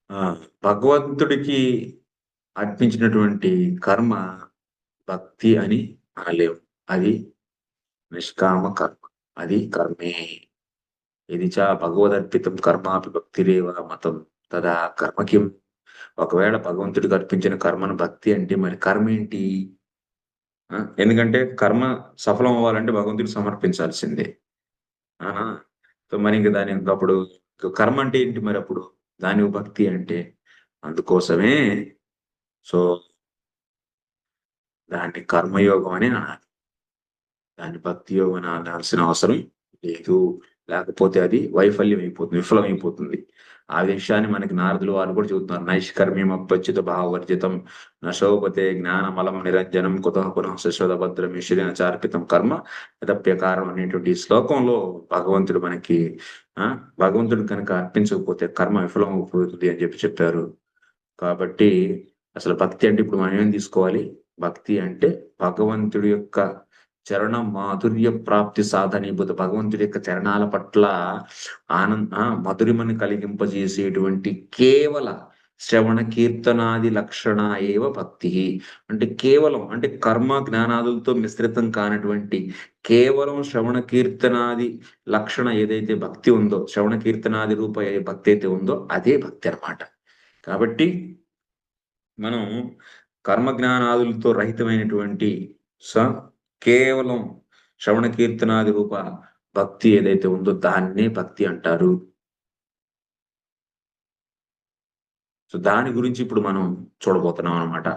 ఆ! భగవంతుడికి అర్పించినటువంటి కర్మ భక్తి అని అనలేము. అది నిష్కామ కర్మ. అది కర్మే. ఇది భగవదర్పితం కర్మాపి భక్తిరేవ మతం. తదా కర్మ కిం? ఒకవేళ భగవంతుడికి అర్పించిన కర్మను భక్తి అంటే మరి కర్మేంటి? ఎందుకంటే కర్మ సఫలం అవ్వాలంటే భగవంతుడికి సమర్పించాల్సిందే. ఆహా! సో, మరింక దాని ఇంకప్పుడు కర్మ అంటే ఏంటి మరప్పుడు? దానికి భక్తి అంటే? అందుకోసమే సో, దాన్ని కర్మయోగం అని అనాలి. దాన్ని భక్తి యోగం అని అనాల్సిన అవసరం లేదు. లేకపోతే అది వైఫల్యం అయిపోతుంది. విఫలమైపోతుంది. ఆ విషయాన్ని మనకి నారదులు వారు కూడా చెబుతున్నారు. నైష్కర్మ్యం అప్రచ్యుత భావవర్జితం నశోభతే జ్ఞానమలం నిరంజనం కుతః పునః శశ్వత భద్రం ఈశ్వరేణ చార్పితం కర్మ యదప్యకారం అనేటువంటి ఈ శ్లోకంలో భగవంతుడు మనకి ఆ భగవంతుడు కనుక అర్పించకపోతే కర్మ విఫలం అయిపోతుంది అని చెప్పారు. కాబట్టి అసలు భక్తి అంటే ఇప్పుడు మనం ఏం తీసుకోవాలి? భక్తి అంటే భగవంతుడి యొక్క చరణ మాధుర్య ప్రాప్తి సాధనీభూత భగవంతుడి యొక్క చరణాల పట్ల మధురిమని కలిగింపజేసేటువంటి కేవల శ్రవణ కీర్తనాది లక్షణ ఏవ భక్తి. అంటే కేవలం అంటే కర్మ జ్ఞానాదులతో మిశ్రితం కానటువంటి కేవలం శ్రవణ కీర్తనాది లక్షణ ఏదైతే భక్తి ఉందో, శ్రవణ కీర్తనాది రూప ఏ భక్తి అయితే ఉందో అదే భక్తి అన్నమాట. కాబట్టి మనం కర్మ జ్ఞానాదులతో రహితమైనటువంటి స కేవలం శ్రవణ కీర్తనాది రూప భక్తి ఏదైతే ఉందో దాన్నే భక్తి అంటారు. సో, దాని గురించి ఇప్పుడు మనం చూడబోతున్నాం అన్నమాట.